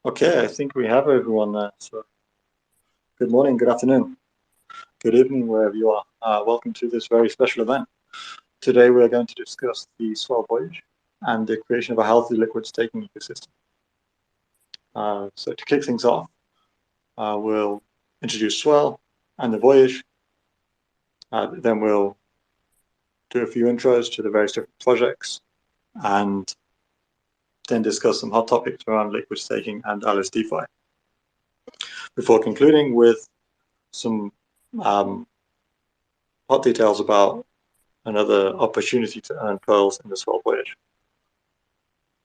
Okay, I think we have everyone there. So, good morning, good afternoon, good evening, wherever you are. Welcome to this very special event. Today, we are going to discuss the Swell voyage and the creation of a healthy liquid staking ecosystem. So, to kick things off, we'll introduce Swell and the voyage. Then we'll do a few intros to the various different projects and then discuss some hot topics around liquid staking and Alice DeFi. Before concluding with some hot details about another opportunity to earn pearls in the Swell voyage.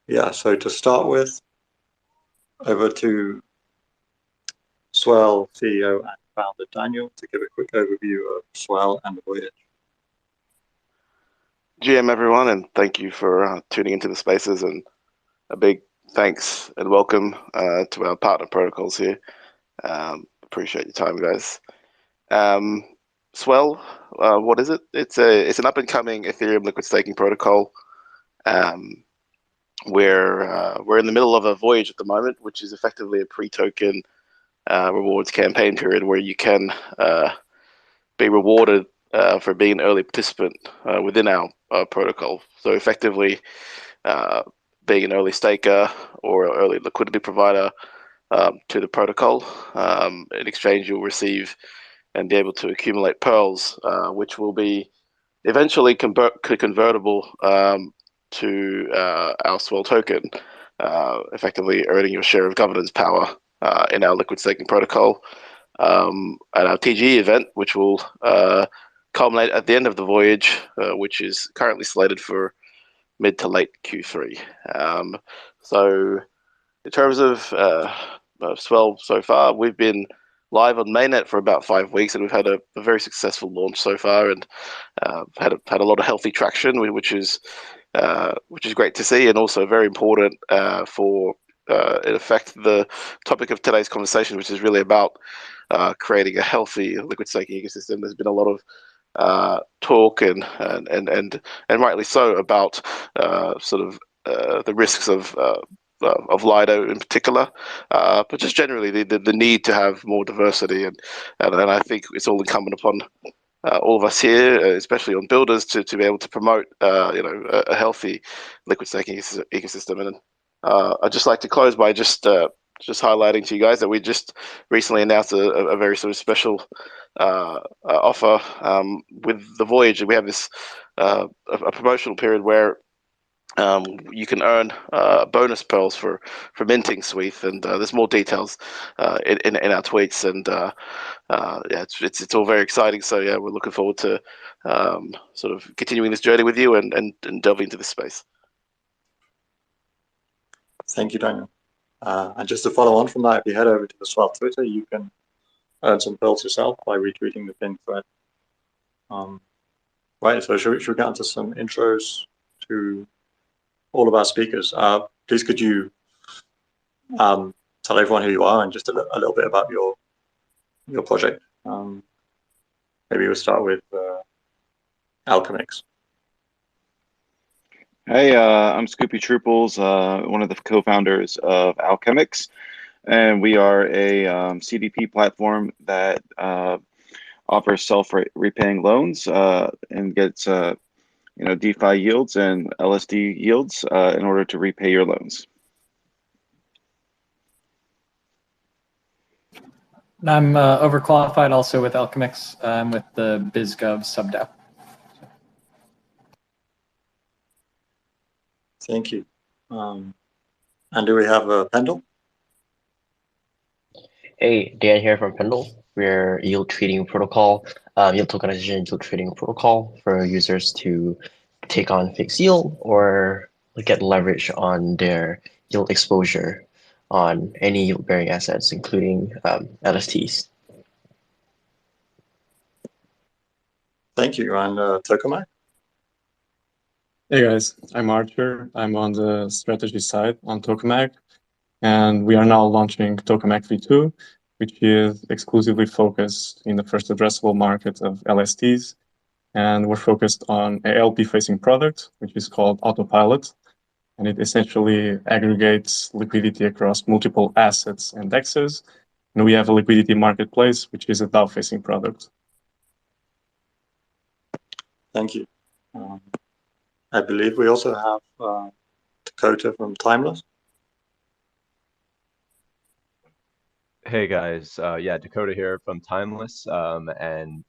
Yeah, so to start with, over to Swell CEO and founder Daniel to give a quick overview of Swell and the voyage. GM everyone, and thank you for tuning into the spaces, and a big thanks and welcome to our partner protocols here. Appreciate your time, guys. Swell, what is it? It's an up and coming Ethereum liquid staking protocol. We're in the middle of a voyage at the moment, which is effectively a pre-token rewards campaign period where you can be rewarded for being an early participant within our protocol. So effectively, being an early staker or early liquidity provider to the protocol. In exchange, you'll receive and be able to accumulate pearls, which will be eventually convertible to our Swell token, effectively earning your share of governance power in our liquid staking protocol. At our TGE event, which will culminate at the end of the voyage, which is currently slated for mid to late Q3. So in terms of Swell so far, we've been live on mainnet for about 5 weeks, and we've had a very successful launch so far, and had a lot of healthy traction, which is great to see, and also very important for in effect the topic of today's conversation, which is really about creating a healthy liquid staking ecosystem. There's been a lot of talk and rightly so about sort of the risks of Lido in particular, but just generally the need to have more diversity, and I think it's all incumbent upon all of us here, especially on builders, to be able to promote a healthy liquid staking ecosystem. And I'd just like to close by just highlighting to you guys that we just recently announced a very sort of special offer with the voyage. We have this a promotional period where you can earn bonus pearls for minting Sweeth, and there's more details in our tweets, and yeah, it's all very exciting. So yeah, we're looking forward to sort of continuing this journey with you and delving into this space. Thank you, Daniel. And just to follow on from that, if you head over to the Swell Twitter, you can earn some pearls yourself by retweeting the pinned thread. Right, so should we get into some intros to all of our speakers? Please could you tell everyone who you are and just a little bit about your project. Maybe we'll start with Alchemix. Hey, I'm Scoopy Trooples, one of the co-founders of Alchemix, and we are a CDP platform that offers self-repaying loans and gets DeFi yields and LSD yields in order to repay your loans. I'm overqualified also with Alchemix. I'm with the BizGov subDAO. Thank you. And do we have a Pendle? Hey, Dan here from Pendle. We're yield trading protocol, yield tokenization yield trading protocol for users to take on fixed yield or get leverage on their yield exposure on any yield-bearing assets, including LSTs. Thank you. And Tokamak? Hey guys, I'm Archer. I'm on the strategy side on Tokamak, and we are now launching Tokamak V2, which is exclusively focused in the first addressable market of LSTs. And we're focused on a LP-facing product, which is called Autopilot. and it essentially aggregates liquidity across multiple assets and DEXs. And we have a liquidity marketplace, which is a DAO-facing product. Thank you. I believe we also have Dakota from Timeless. Hey guys, yeah, Dakota here from Timeless and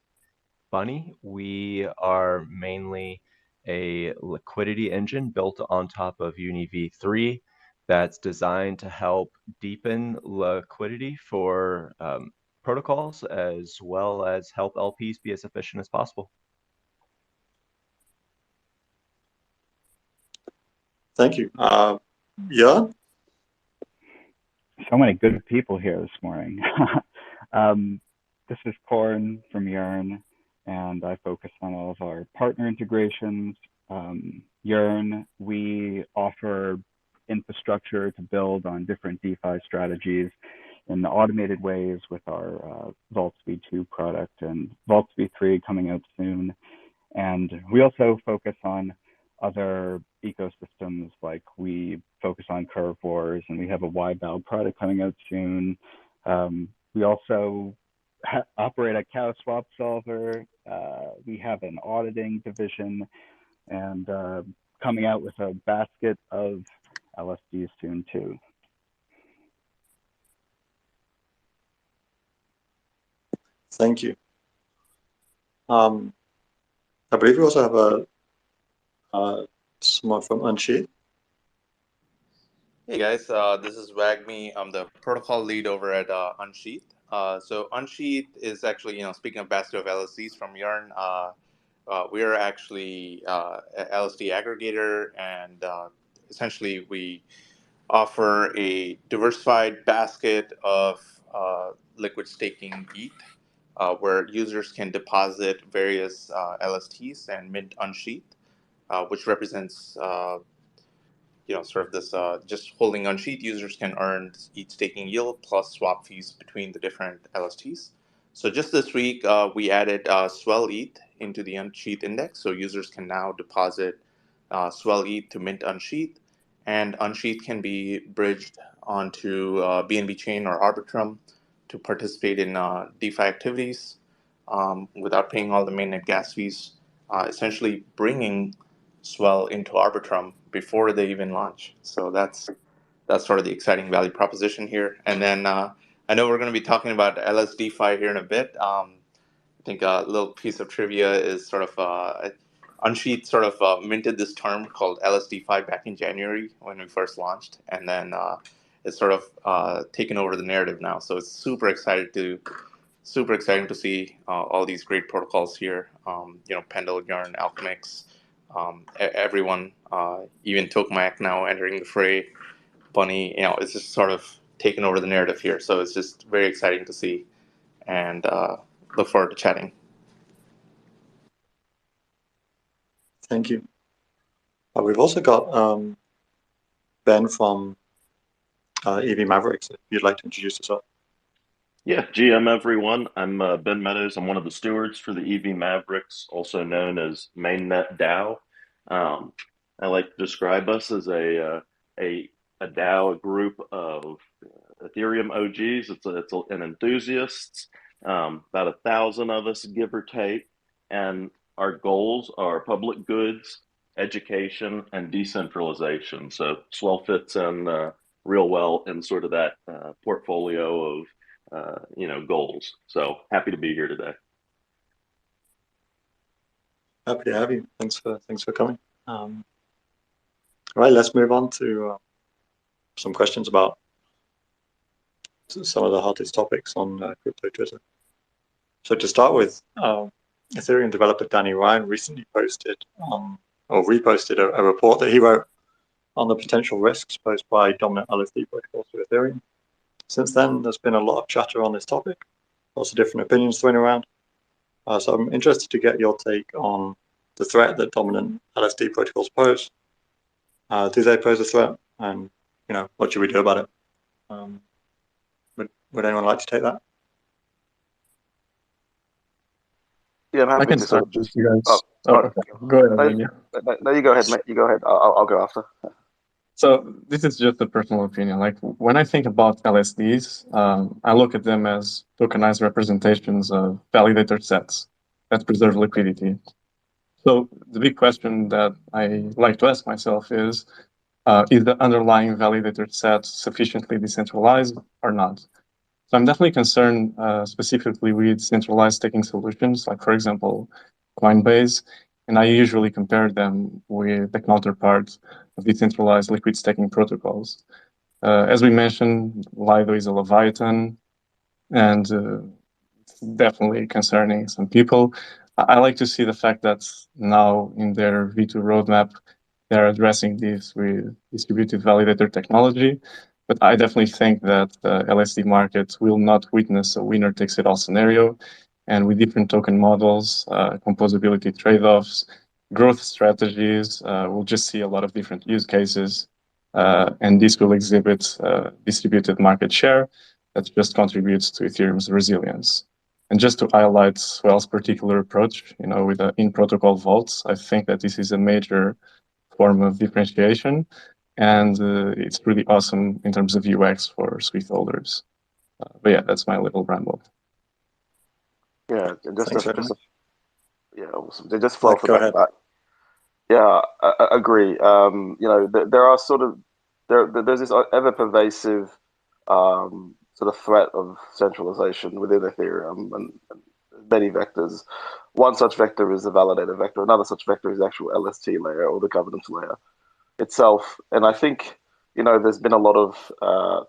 Bunny. We are mainly a liquidity engine built on top of UniV3 that's designed to help deepen liquidity for protocols as well as help LPs be as efficient as possible. Thank you. Jörn? So many good people here this morning. This is Korn from Yearn, and I focus on all of our partner integrations. Yearn, we offer infrastructure to build on different DeFi strategies in automated ways with our Vault V2 product and Vault V3 coming out soon. And we also focus on other ecosystems, like we focus on Curve Wars, and we have a YBAL product coming out soon. We also operate a Cow Swap Solver. We have an auditing division, and coming out with a basket of LSDs soon too. Thank you. I believe we also have someone from Unsheath. Hey guys, this is Wagme. I'm the protocol lead over at Unsheath. So Unsheath is actually, speaking of basket of LSDs from Yearn, we are actually a LSD aggregator, and essentially we offer a diversified basket of liquid staking ETH, where users can deposit various LSTs and mint Unsheath, which represents sort of this just holding Unsheath. Users can earn ETH staking yield plus swap fees between the different LSTs. So just this week, we added Swell ETH into the Unsheath index, so users can now deposit Swell ETH to mint Unsheath, and Unsheath can be bridged onto BNB Chain or Arbitrum to participate in DeFi activities without paying all the mainnet gas fees, essentially bringing Swell into Arbitrum before they even launch. So that's sort of the exciting value proposition here. And then I know we're going to be talking about LSDFi here in a bit. I think a little piece of trivia is sort of Unsheath sort of minted this term called LSDFi back in January when we first launched, and then it's sort of taken over the narrative now. So it's super exciting to see all these great protocols here. Pendle, Yearn, Alchemix, everyone, even Tokamak now entering the fray. Bunny, it's just sort of taken over the narrative here. So it's just very exciting to see, and look forward to chatting. Thank you. We've also got Ben from EV Mavericks, if you'd like to introduce yourself. Yeah, GM everyone. I'm Ben Meadows. I'm one of the stewards for the EV Mavericks, also known as Mainnet DAO. I like to describe us as a DAO, a group of Ethereum OGs. It's an enthusiasts, about 1,000 of us, give or take, and our goals are public goods, education, and decentralization. So Swell fits in real well in sort of that portfolio of goals. So happy to be here today. Happy to have you. Thanks for coming. All right, let's move on to some questions about some of the hottest topics on crypto Twitter. So to start with, Ethereum developer Danny Ryan recently posted or reposted a report that he wrote on the potential risks posed by dominant LSD protocols to Ethereum. Since then, there's been a lot of chatter on this topic, lots of different opinions thrown around. So I'm interested to get your take on the threat that dominant LSD protocols pose. Do they pose a threat? And, what should we do about it? Would anyone like to take that? Yeah, I'm happy I can to start. You guys. Oh, Go ahead. no, you go ahead, mate. You go ahead. I'll go after. So this is just a personal opinion. Like when I think about LSDs, I look at them as tokenized representations of validator sets that preserve liquidity. So the big question that I like to ask myself is the underlying validator set sufficiently decentralized or not? So I'm definitely concerned specifically with centralized staking solutions, like for example, Coinbase, and I usually compare them with the counterpart of decentralized liquid staking protocols. As we mentioned, Lido is a Leviathan, and it's definitely concerning some people. I like to see the fact that now in their V2 roadmap, they're addressing this with distributed validator technology. But I definitely think that the LSD market will not witness a winner takes it all scenario. And with different token models, composability trade-offs, growth strategies, we'll just see a lot of different use cases. And this will exhibit distributed market share that just contributes to Ethereum's resilience. And just to highlight Swell's particular approach, with the in-protocol vaults, I think that this is a major form of differentiation, and it's really awesome in terms of UX for Swift holders. But yeah, that's my little ramble. Yeah, Thanks, Evan. yeah, awesome. Just flow Go ahead. that. Yeah, I agree. There are there's this ever pervasive sort of threat of centralization within Ethereum and many vectors. One such vector is the validator vector. Another such vector is the actual LST layer or the governance layer itself. And I think, there's been a lot of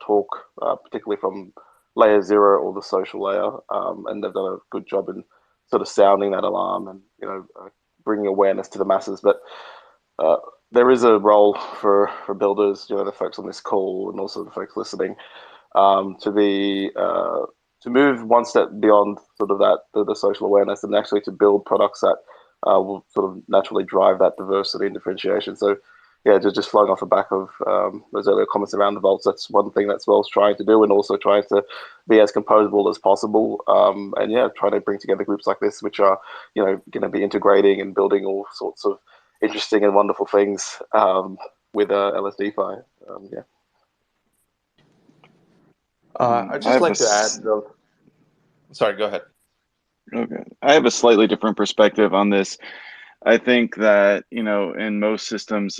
talk, particularly from layer 0 or the social layer, and they've done a good job in sort of sounding that alarm and, bringing awareness to the masses. But there is a role for builders, the folks on this call and also the folks listening, to move one step beyond sort of that the social awareness and actually to build products that will sort of naturally drive that diversity and differentiation. So yeah, just flowing off the back of those earlier comments around the vaults, that's one thing that Swell's trying to do, and also trying to be as composable as possible. And yeah, trying to bring together groups like this, which are going to be integrating and building all sorts of interesting and wonderful things with LSDFi. Yeah. I'd just like to add, though. Sorry, go ahead. Okay. I have a slightly different perspective on this. I think that, in most systems,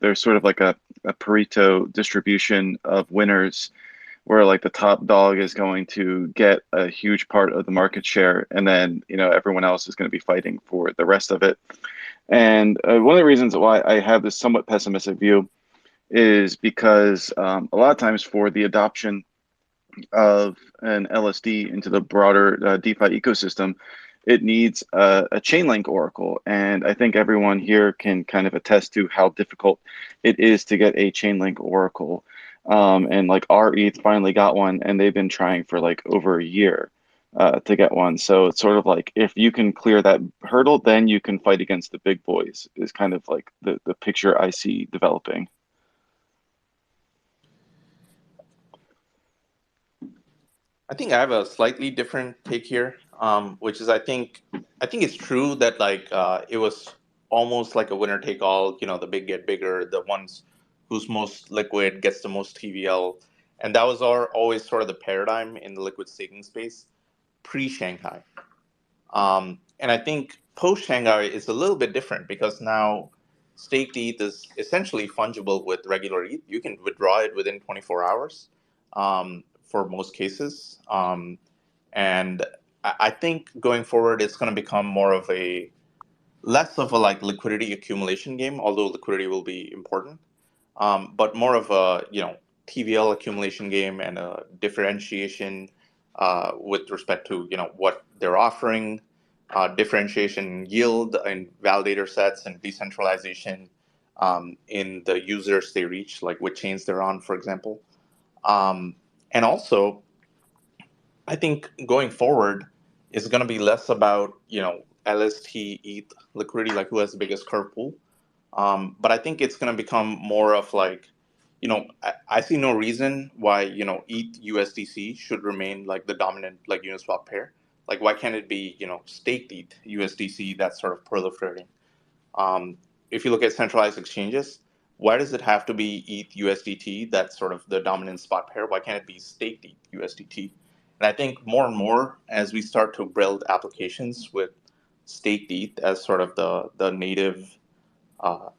there's sort of like a Pareto distribution of winners where like the top dog is going to get a huge part of the market share, and then, everyone else is going to be fighting for the rest of it. And one of the reasons why I have this somewhat pessimistic view is because a lot of times for the adoption of an LSD into the broader DeFi ecosystem, it needs a Chainlink oracle. And I think everyone here can kind of attest to how difficult it is to get a Chainlink oracle. And like RETH finally got one, and they've been trying for like over a year to get one. So it's sort of like, if you can clear that hurdle, then you can fight against the big boys, is kind of like the picture I see developing. I think I have a slightly different take here, which is I think it's true that it was almost like a winner take all. The big get bigger, the ones who's most liquid gets the most TVL, and that was always sort of the paradigm in the liquid staking space pre-Shanghai. And I think post-Shanghai is a little bit different because now staked ETH is essentially fungible with regular ETH. You can withdraw it within 24 hours. For most cases. And I think going forward, it's going to become less of a liquidity accumulation game, although liquidity will be important, but more of a, TVL accumulation game and a differentiation with respect to, what they're offering, differentiation yield and validator sets and decentralization in the users they reach, like what chains they're on, for example. And also, I think going forward is going to be less about, LST, ETH, liquidity, like who has the biggest curve pool. But I think it's going to become more of I see no reason why, ETH USDC should remain like the dominant Uniswap pair. Like, why can't it be, staked ETH USDC that's sort of proliferating? If you look at centralized exchanges, why does it have to be ETH USDT? That's sort of the dominant spot pair. Why can't it be staked ETH USDT? And I think more and more as we start to build applications with staked ETH as sort of the native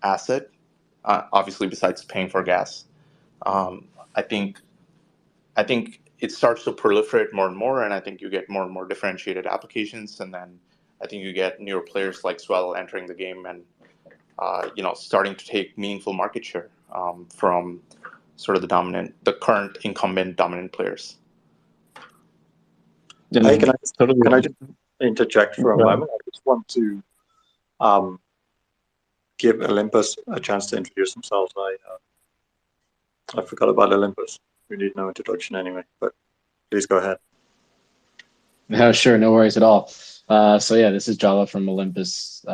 asset, obviously besides paying for gas, I think it starts to proliferate more and more, and I think you get more and more differentiated applications, and then I think you get newer players like Swell entering the game and starting to take meaningful market share from sort of the current incumbent dominant players. Hey, can I Totally. just interject for a moment? I just want to give Olympus a chance to introduce themselves. I forgot about Olympus. We need no introduction anyway, but please go ahead. No, sure, no worries at all. So yeah, this is Java from Olympus.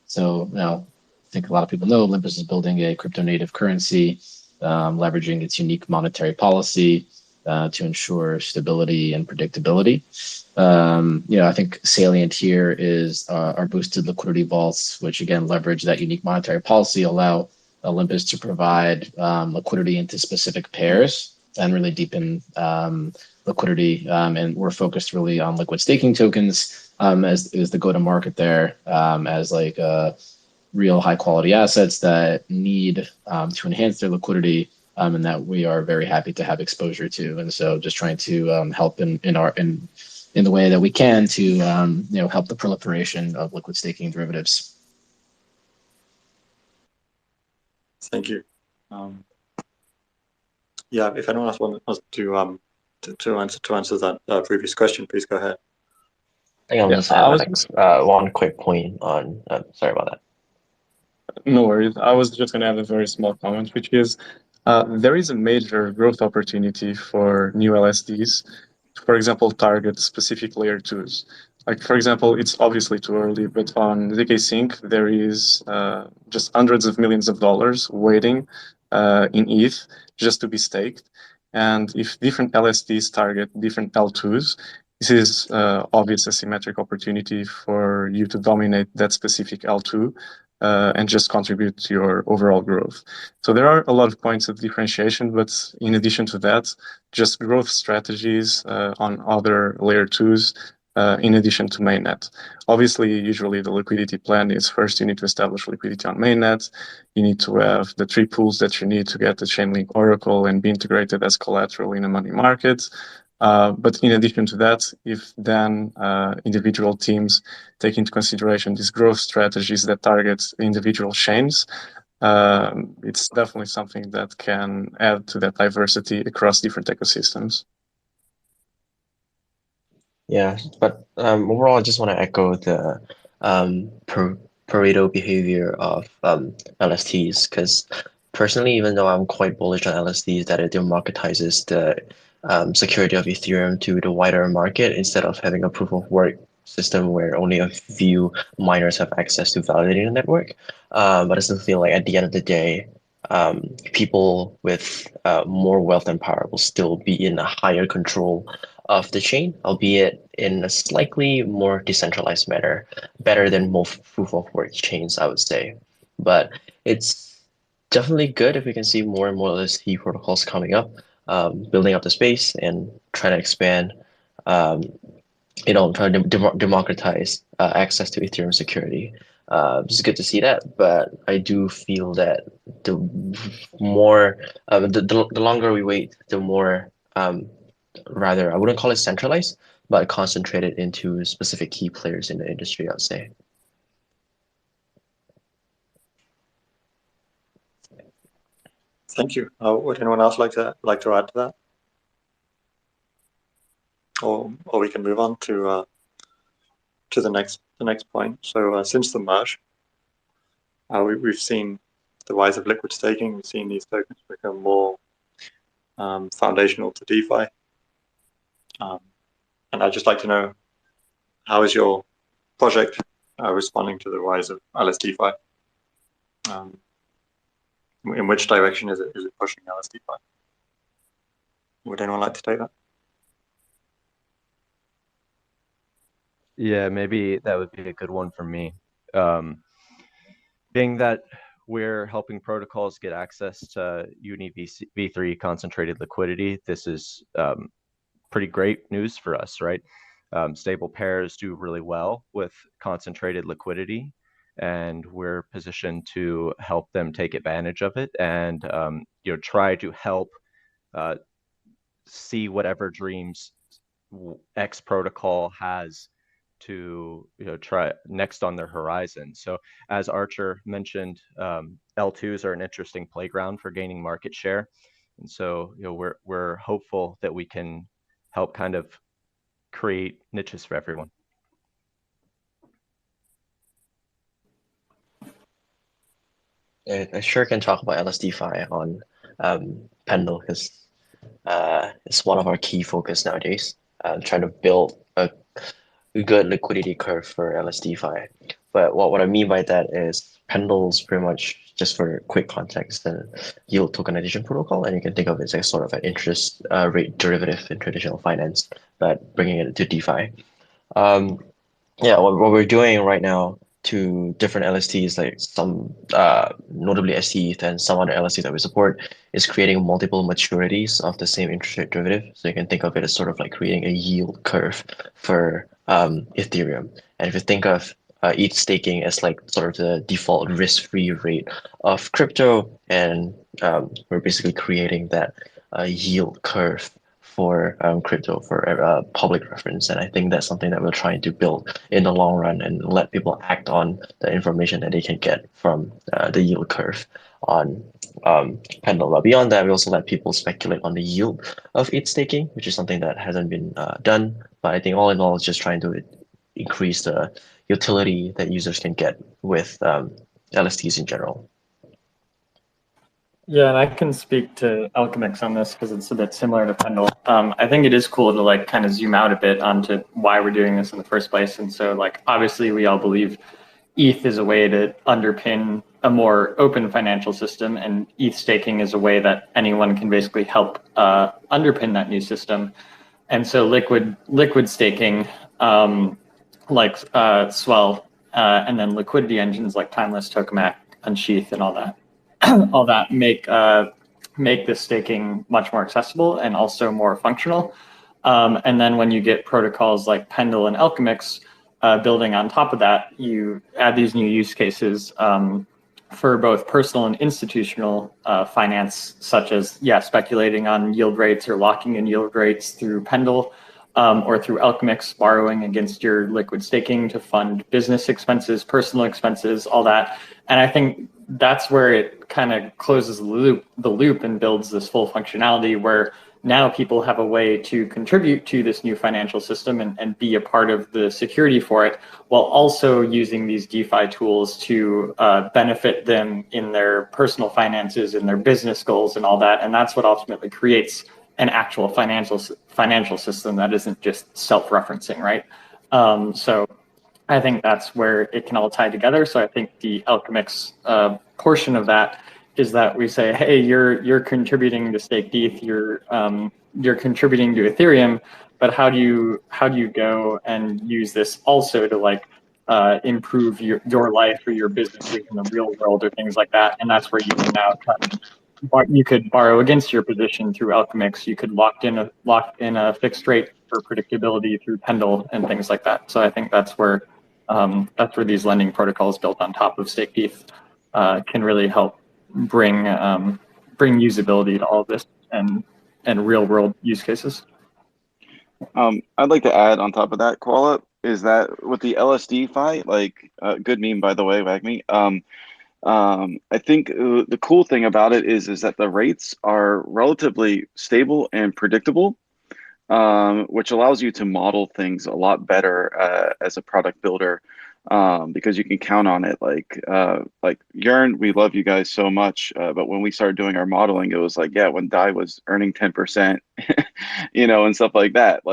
So now I think a lot of people know Olympus is building a crypto native currency, leveraging its unique monetary policy to ensure stability and predictability. I think salient here is our boosted liquidity vaults, which again leverage that unique monetary policy, allow Olympus to provide liquidity into specific pairs and really deepen liquidity. And we're focused really on liquid staking tokens as the go-to-market there, as like real high-quality assets that need to enhance their liquidity, and that we are very happy to have exposure to. And so, just trying to help in the way that we can to help the proliferation of liquid staking derivatives. Thank you. Yeah, if anyone else wants to answer that previous question, please go ahead. I think I'll just add one quick point on. Sorry about that. No worries. I was just going to add a very small comment, which is there is a major growth opportunity for new LSDs. For example, target specific layer 2s. Like, for example, it's obviously too early, but on zkSync, there is just hundreds of millions of dollars waiting in ETH just to be staked. And if different LSDs target different L2s, this is obvious asymmetric opportunity for you to dominate that specific L2 and just contribute to your overall growth. So there are a lot of points of differentiation, but in addition to that, just growth strategies on other layer 2s in addition to mainnet. Obviously, usually the liquidity plan is first you need to establish liquidity on mainnet. You need to have the 3 pools that you need to get the Chainlink Oracle and be integrated as collateral in a money market. But in addition to that, if then individual teams take into consideration these growth strategies that target individual chains, it's definitely something that can add to that diversity across different ecosystems. Yeah, but overall, I just want to echo the Pareto behavior of LSTs, because personally, even though I'm quite bullish on LSTs, that it democratizes the security of Ethereum to the wider market instead of having a proof of work system where only a few miners have access to validating the network. But I still feel like at the end of the day, people with more wealth and power will still be in a higher control of the chain, albeit in a slightly more decentralized manner, better than most proof of work chains, I would say. But it's definitely good if we can see more and more LST protocols coming up, building up the space and trying to expand, trying to democratize access to Ethereum security. It's good to see that, but I do feel that the more, the longer we wait, the more, rather, I wouldn't call it centralized, but concentrated into specific key players in the industry, I would say. Thank you. Would anyone else like to add to that? Or we can move on to the next point. So since the merge, we've seen the rise of liquid staking. We've seen these tokens become more foundational to DeFi. And I'd just like to know, how is your project responding to the rise of LSDeFi? In which direction is it pushing LSDeFi? Would anyone like to take that? Yeah, maybe that would be a good one for me. Being that we're helping protocols get access to Uni v3 concentrated liquidity. This is pretty great news for us, right? Stable pairs do really well with concentrated liquidity, and we're positioned to help them take advantage of it and try to help see whatever dreams X protocol has to try next on their horizon. So as Archer mentioned, L2s are an interesting playground for gaining market share, and so we're hopeful that we can help kind of create niches for everyone. I sure can talk about LSDFi on Pendle because it's one of our key focus nowadays. Trying to build a good liquidity curve for LSDFi. But what I mean by that is Pendle's pretty much, just for quick context, the yield tokenization protocol, and you can think of it as sort of an interest rate derivative in traditional finance, but bringing it to DeFi. What we're doing right now to different LSTs, like some notably STETH and some other LSTs that we support, is creating multiple maturities of the same interest rate derivative. So you can think of it as sort of like creating a yield curve for Ethereum. And if you think of ETH staking as like sort of the default risk-free rate of crypto, and we're basically creating that yield curve for crypto for public reference. And I think that's something that we're trying to build in the long run and let people act on the information that they can get from the yield curve on Pendle. But beyond that, we also let people speculate on the yield of ETH staking, which is something that hasn't been done. But I think all in all, it's just trying to increase the utility that users can get with LSTs in general. Yeah, and I can speak to Alchemix on this because it's a bit similar to Pendle. I think it is cool to like kind of zoom out a bit onto why we're doing this in the first place. And so like, obviously we all believe ETH is a way to underpin a more open financial system, and ETH staking is a way that anyone can basically help underpin that new system. And so liquid staking, like Swell, and then liquidity engines like Timeless, Tokamak, Unsheath, and all that. All that make this staking much more accessible and also more functional. And then when you get protocols like Pendle and Alchemix building on top of that, you add these new use cases for both personal and institutional finance, such as speculating on yield rates or locking in yield rates through Pendle, or through Alchemix, borrowing against your liquid staking to fund business expenses, personal expenses, all that. And I think that's where it kind of closes the loop and builds this full functionality where now people have a way to contribute to this new financial system and be a part of the security for it, while also using these DeFi tools to benefit them in their personal finances and their business goals and all that. And that's what ultimately creates an actual financial system that isn't just self-referencing, right? So I think that's where it can all tie together. So I think the Alchemix portion of that is that we say, hey, you're contributing to staked ETH, you're contributing to Ethereum, but how do you go and use this also to like improve your life or your business in the real world or things like that? And that's where you can now you could borrow against your position through Alchemix. You could lock in a fixed rate for predictability through Pendle and things like that. So I think that's where these lending protocols built on top of staked ETH can really help bring usability to all of this and real world use cases. I'd like to add on top of that, Koala, is that with the LSDFi, like good meme by the way, WagMe. I think the cool thing about it is that the rates are relatively stable and predictable, which allows you to model things a lot better as a product builder, because you can count on it. Like Yearn, we love you guys so much, but when we started doing our modeling, it was like, yeah, when DAI was earning 10%, and stuff like that,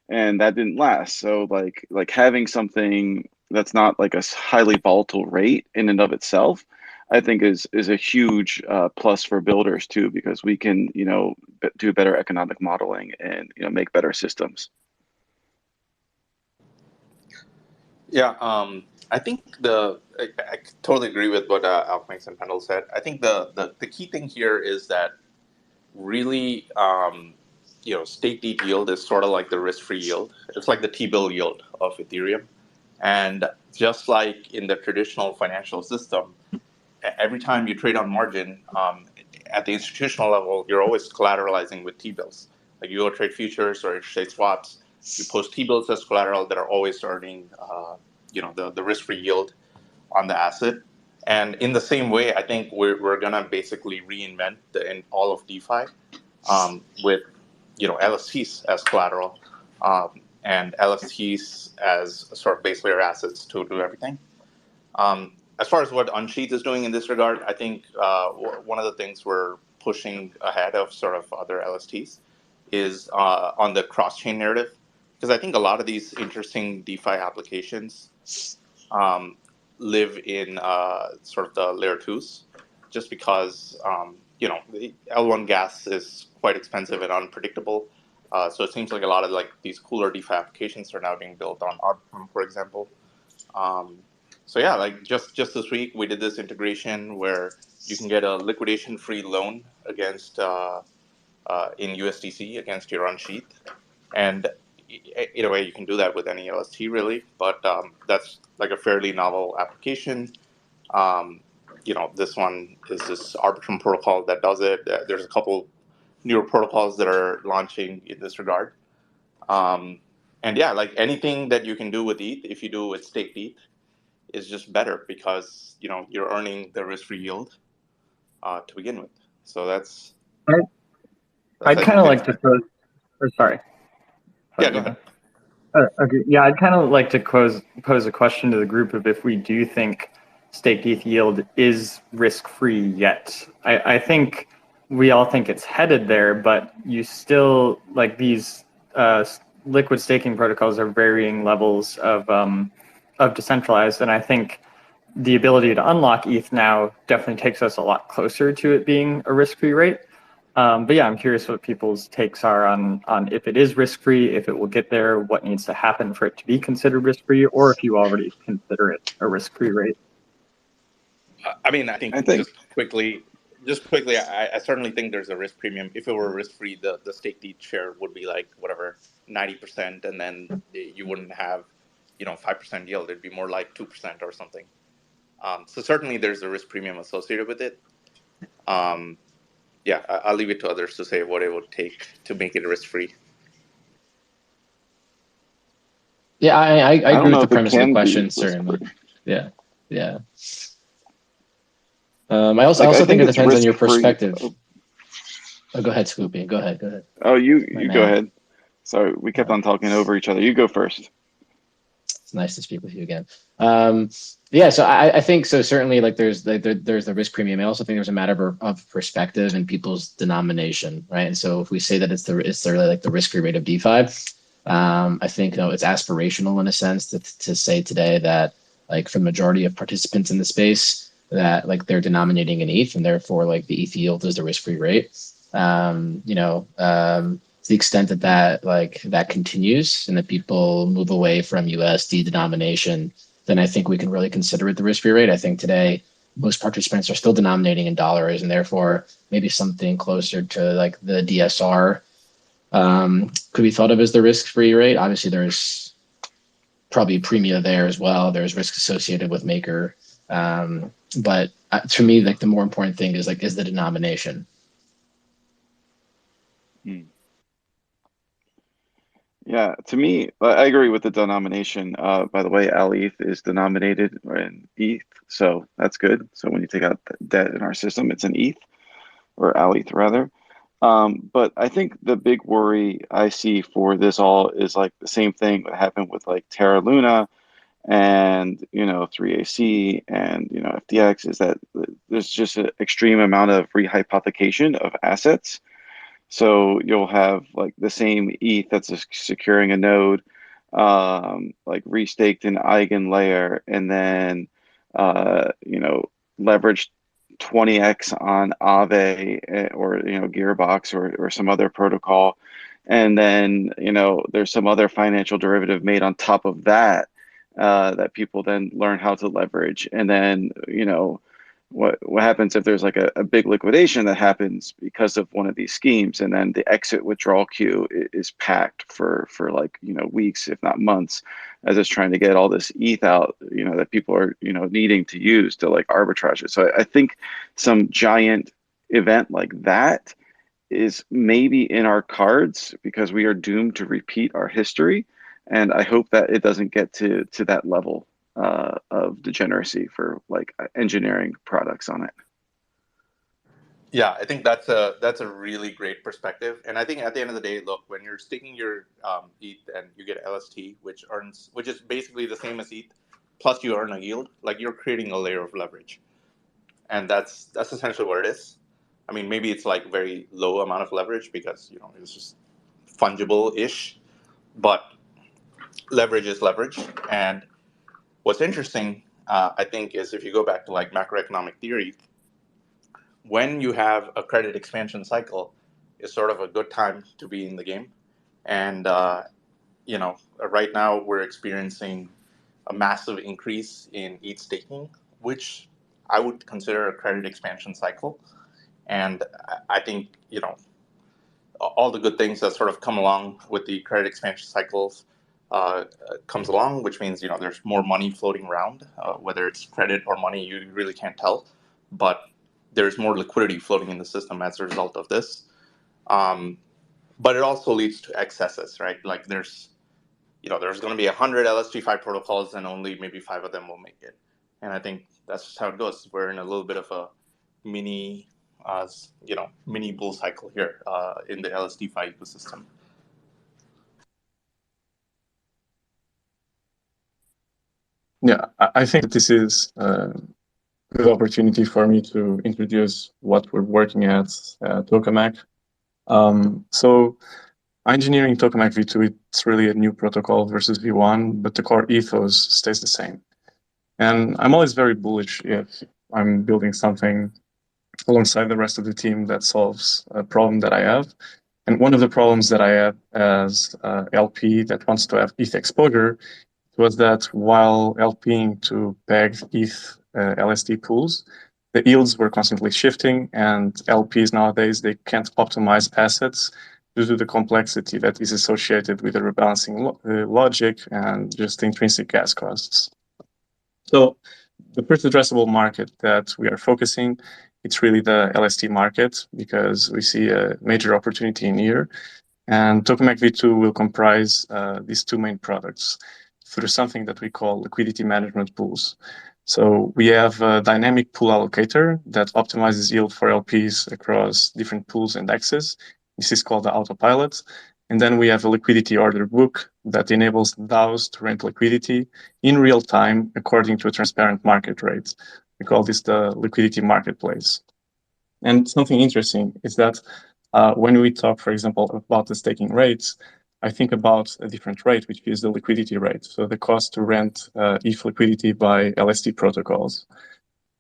and that didn't last. So like having something that's not like a highly volatile rate in and of itself, I think is a huge plus for builders too, because we can, do better economic modeling and, make better systems. Yeah, I think I totally agree with what Alchemix and Pendle said. I think the key thing here is that really, stake deed yield is sort of like the risk-free yield. It's like the T-bill yield of Ethereum. And just like in the traditional financial system, every time you trade on margin, at the institutional level, you're always collateralizing with T-bills. Like you go trade futures or interest rate swaps, you post T-bills as collateral that are always earning, the risk-free yield on the asset. And in the same way, I think we're gonna basically reinvent in all of DeFi with LSTs as collateral and LSTs as sort of base layer assets to do everything. As far as what Unsheath is doing in this regard, I think one of the things we're pushing ahead of sort of other LSTs is on the cross-chain narrative, because I think a lot of these interesting DeFi applications live in sort of the layer 2s, just because L1 gas is quite expensive and unpredictable. So it seems like a lot of like these cooler DeFi applications are now being built on Arbitrum, for example. So yeah, like just this week we did this integration where you can get a liquidation-free loan against in USDC against your Unsheath, and in a way you can do that with any LST really, but that's like a fairly novel application. This one is this Arbitrum protocol that does it. There's a couple newer protocols that are launching in this regard. And yeah, like anything that you can do with ETH, if you do with staked ETH, is just better because you're earning the risk-free yield to begin with. So that's I'd kind of like to pose. Or sorry. Yeah, go ahead. Okay. Yeah, I'd kind of like to pose a question to the group of if we do think staked ETH yield is risk-free yet. I think we all think it's headed there, but you still like these liquid staking protocols are varying levels of decentralized, and I think the ability to unlock ETH now definitely takes us a lot closer to it being a risk-free rate. But yeah, I'm curious what people's takes are on if it is risk-free, if it will get there, what needs to happen for it to be considered risk-free, or if you already consider it a risk-free rate. I think just quickly, I certainly think there's a risk premium. If it were risk-free, the staked ETH share would be like whatever 90%, and then you wouldn't have 5% yield. It'd be more like 2% or something. So certainly there's a risk premium associated with it. Yeah, I'll leave it to others to say what it would take to make it risk-free. Yeah, I agree with the premise of the question, certainly. Yeah. I also think it depends on your perspective. Oh, go ahead, Scoopy. Go ahead. Oh, you go ahead. Sorry, we kept on talking over each other. You go first. It's nice to speak with you again. Yeah, so I think so. Certainly, like there's the risk premium. I also think there's a matter of perspective and people's denomination, right? And so if we say that it's the risk-free rate of DeFi, I think it's aspirational in a sense to say today that like for the majority of participants in the space that like they're denominating in ETH and therefore like the ETH yield is the risk-free rate. To the extent that continues and that people move away from USD denomination, then I think we can really consider it the risk-free rate. I think today most participants are still denominating in dollars, and therefore maybe something closer to like the DSR could be thought of as the risk-free rate. Obviously, there's probably premia there as well. There's risk associated with Maker, but to me, like the more important thing is the denomination. Yeah, to me, I agree with the denomination. By the way, ALETH is denominated in ETH, so that's good. So when you take out debt in our system, it's an ETH, or ALETH rather. But I think the big worry I see for this all is like the same thing that happened with like Terra Luna and 3AC and FTX, is that there's just an extreme amount of rehypothecation of assets. So you'll have like the same ETH that's securing a node, like restaked in EigenLayer, and then leveraged 20x on Aave or Gearbox or some other protocol, and then there's some other financial derivative made on top of that that people then learn how to leverage. And then, what happens if there's like a big liquidation that happens because of one of these schemes, and then the exit withdrawal queue is packed for like, weeks, if not months, as it's trying to get all this ETH out, that people are, needing to use to like arbitrage it. So I think some giant event like that is maybe in our cards, because we are doomed to repeat our history. And I hope that it doesn't get to that level of degeneracy for like engineering products on it. Yeah, I think that's a really great perspective, and I think at the end of the day, look, when you're staking your ETH and you get LST, which is basically the same as ETH, plus you earn a yield, like you're creating a layer of leverage, and that's essentially what it is. I mean, maybe it's like very low amount of leverage because it's just fungible-ish, but leverage is leverage. And what's interesting, I think, is if you go back to like macroeconomic theory, when you have a credit expansion cycle, is sort of a good time to be in the game. And right now we're experiencing a massive increase in ETH staking, which I would consider a credit expansion cycle. And I think all the good things that sort of come along with the credit expansion cycles comes along, which means there's more money floating around, whether it's credit or money, you really can't tell, but there's more liquidity floating in the system as a result of this. But it also leads to excesses, right? Like there's going to be 100 LST5 protocols and only maybe 5 of them will make it. And I think that's just how it goes. We're in a little bit of a mini bull cycle here in the LST5 ecosystem. Yeah, I think this is a good opportunity for me to introduce what we're working at Tokamak. So engineering Tokamak V2, it's really a new protocol versus V1, but the core ethos stays the same. And I'm always very bullish if I'm building something alongside the rest of the team that solves a problem that I have. And one of the problems that I had as LP that wants to have ETH exposure was that while LPing to peg ETH LST pools, the yields were constantly shifting, and LPs nowadays, they can't optimize assets due to the complexity that is associated with the rebalancing logic and just intrinsic gas costs. So the first addressable market that we are focusing, it's really the LST market, because we see a major opportunity in here. And Tokamak V2 will comprise these two main products through something that we call liquidity management pools. So we have a dynamic pool allocator that optimizes yield for LPs across different pools and indexes. This is called the autopilot. And then we have a liquidity order book that enables DAOs to rent liquidity in real time according to a transparent market rate. We call this the liquidity marketplace. And something interesting is that when we talk, for example, about the staking rates, I think about a different rate, which is the liquidity rate. So the cost to rent ETH liquidity by LST protocols.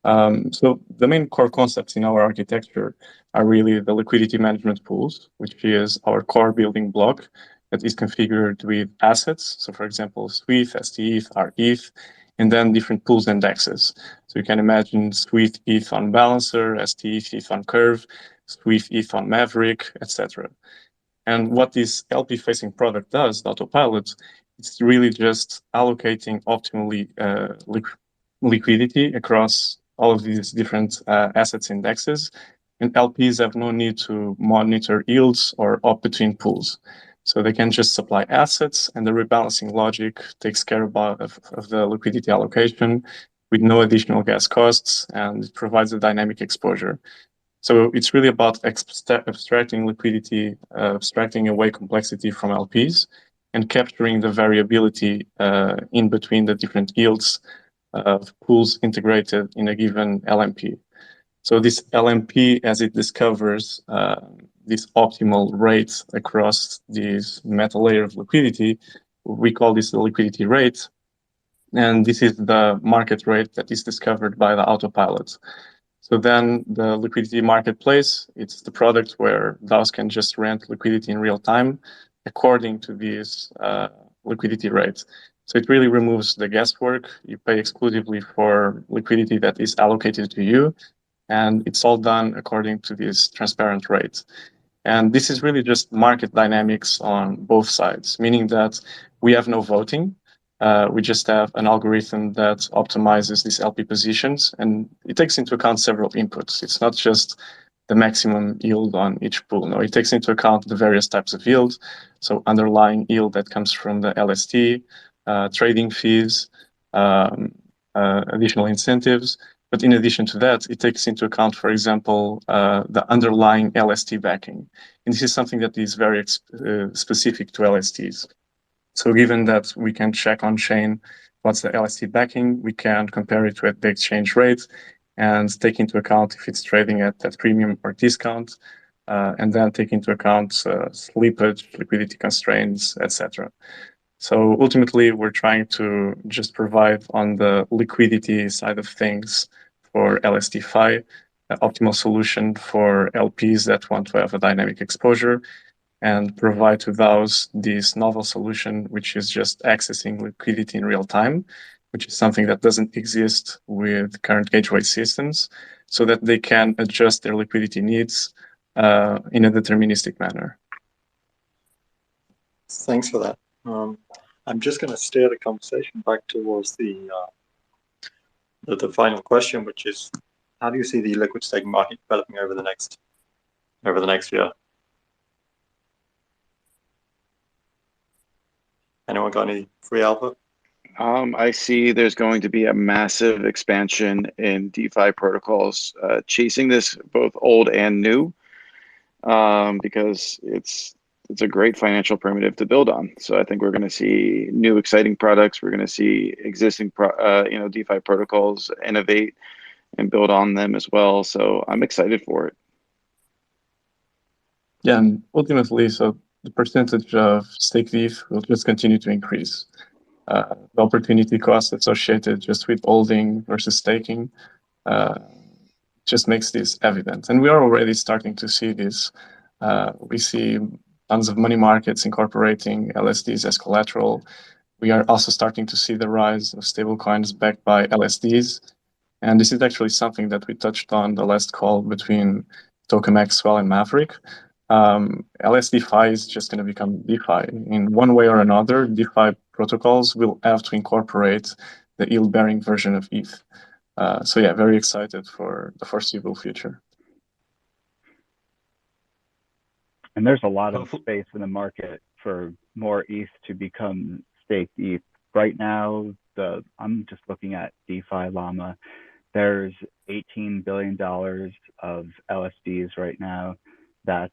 So the main core concepts in our architecture are really the liquidity management pools, which is our core building block that is configured with assets. So for example, SWEET, STETH, RETH, and then different pools and indexes. So you can imagine SWEET ETH on Balancer, STETH ETH on Curve, SWEET ETH on Maverick, etc. And what this LP-facing product does, the autopilot, it's really just allocating optimally liquidity across all of these different assets indexes. And LPs have no need to monitor yields or opt between pools. So they can just supply assets, and the rebalancing logic takes care of the liquidity allocation with no additional gas costs, and it provides a dynamic exposure. So it's really about abstracting liquidity, abstracting away complexity from LPs, and capturing the variability in between the different yields of pools integrated in a given LMP. So this LMP, as it discovers this optimal rate across this meta layer of liquidity, we call this the liquidity rate. And this is the market rate that is discovered by the autopilot. So then the liquidity marketplace, it's the product where DAOs can just rent liquidity in real time according to these liquidity rates. So it really removes the guesswork. You pay exclusively for liquidity that is allocated to you, and it's all done according to this transparent rate. And this is really just market dynamics on both sides, meaning that we have no voting. We just have an algorithm that optimizes these LP positions, and it takes into account several inputs. It's not just the maximum yield on each pool. No, it takes into account the various types of yield. So underlying yield that comes from the LST, trading fees, additional incentives. But in addition to that, it takes into account, for example, the underlying LST backing. And this is something that is very specific to LSTs. So given that we can check on chain what's the LST backing, we can compare it with the exchange rate and take into account if it's trading at that premium or discount, and then take into account slippage, liquidity constraints, etc. So ultimately, we're trying to just provide on the liquidity side of things for LSTFi, an optimal solution for LPs that want to have a dynamic exposure, and provide to those this novel solution, which is just accessing liquidity in real time, which is something that doesn't exist with current gateway systems, so that they can adjust their liquidity needs in a deterministic manner. Thanks for that. I'm just going to steer the conversation back towards the final question, which is, how do you see the liquid staking market developing over the next year? Anyone got any free alpha? I see there's going to be a massive expansion in DeFi protocols, chasing this both old and new, because it's a great financial primitive to build on. So I think we're going to see new exciting products. We're going to see existing DeFi protocols innovate and build on them as well. So I'm excited for it. Yeah, and ultimately, so the percentage of staked ETH will just continue to increase. The opportunity cost associated just with holding versus staking just makes this evident. And we are already starting to see this. We see tons of money markets incorporating LSDs as collateral. We are also starting to see the rise of stablecoins backed by LSDs. And this is actually something that we touched on the last call between Tokamak, Swell, and Maverick. LSDFi is just going to become DeFi. In one way or another, DeFi protocols will have to incorporate the yield-bearing version of ETH. So yeah, very excited for the foreseeable future. And there's a lot of space in the market for more ETH to become staked ETH. Right now, I'm just looking at DeFi Llama. There's $18 billion of LSDs right now. That's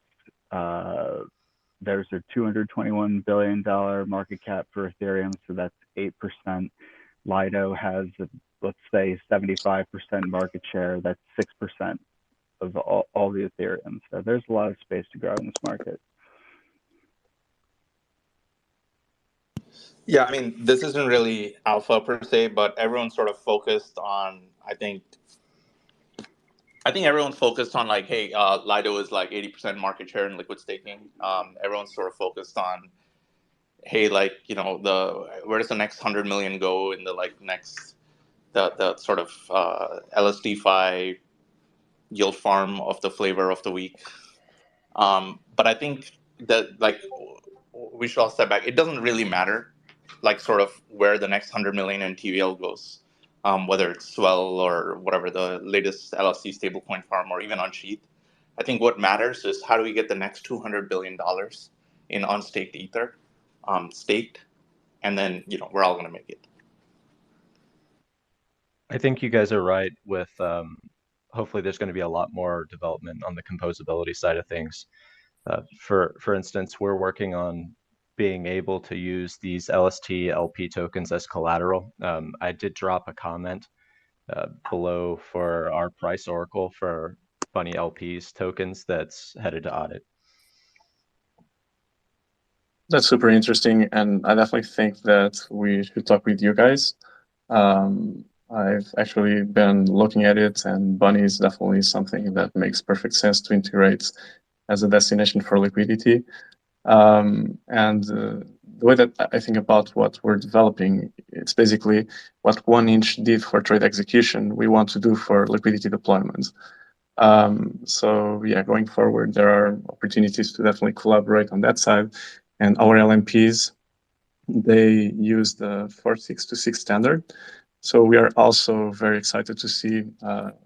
there's a $221 billion market cap for Ethereum, so that's 8%. Lido has, let's say, 75% market share. That's 6% of all the Ethereum. So there's a lot of space to grow in this market. Yeah, I mean, this isn't really alpha per se, but everyone's sort of focused on, I think everyone's focused on like, hey, Lido is like 80% market share in liquid staking. Everyone's sort of focused on, hey, like, where does the next 100 million go in the the sort of LSDFi yield farm of the flavor of the week. But I think that like we should all step back. It doesn't really matter, like sort of where the next 100 million in TVL goes. Whether it's Swell or whatever the latest LSD stablecoin farm or even Unsheath. I think what matters is how do we get the next $200 billion in unstaked Ether staked, and then we're all going to make it. I think you guys are right with hopefully there's going to be a lot more development on the composability side of things. For instance, we're working on being able to use these LST LP tokens as collateral. I did drop a comment below for our price oracle for Bunny LP's tokens that's headed to audit. That's super interesting, and I definitely think that we should talk with you guys. I've actually been looking at it, and Bunny is definitely something that makes perfect sense to integrate as a destination for liquidity. And the way that I think about what we're developing, it's basically what 1inch did for trade execution, we want to do for liquidity deployments. So yeah, going forward, there are opportunities to definitely collaborate on that side. And our LMPs, they use the 4626 standard. So we are also very excited to see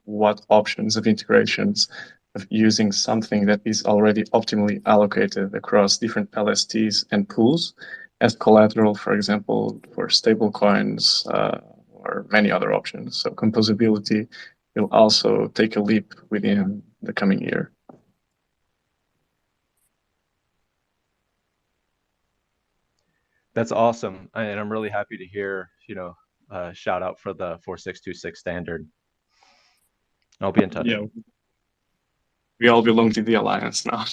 what options of integrations of using something that is already optimally allocated across different LSTs and pools as collateral, for example, for stable coins or many other options. So composability will also take a leap within the coming year. That's awesome, and I'm really happy to hear, shout out for the 4626 standard. I'll be in touch. Yeah, we all belong to the Alliance now.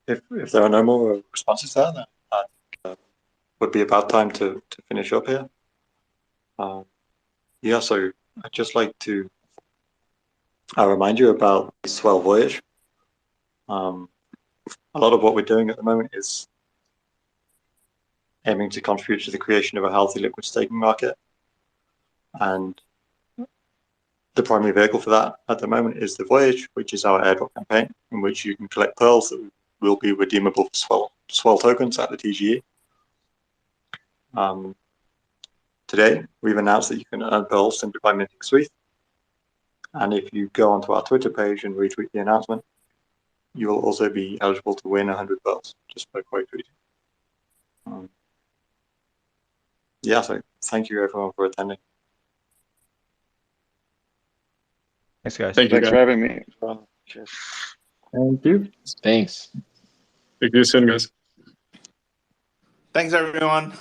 If there are no more responses there, then I think would be about time to finish up here. Yeah, so I'd just like to remind you about the Swell Voyage. A lot of what we're doing at the moment is aiming to contribute to the creation of a healthy liquid staking market. And the primary vehicle for that at the moment is the Voyage, which is our airdrop campaign, in which you can collect pearls that will be redeemable for Swell tokens at the TGE. Today, we've announced that you can earn pearls simply by minting Sweeth. And if you go onto our Twitter page and retweet the announcement, you will also be eligible to win 100 pearls just by quote tweeting. Yeah, so thank you everyone for attending. Thanks, guys. Thanks for having me. Cheers. Thank you. Thanks. Speak to you soon, guys. Thanks, everyone.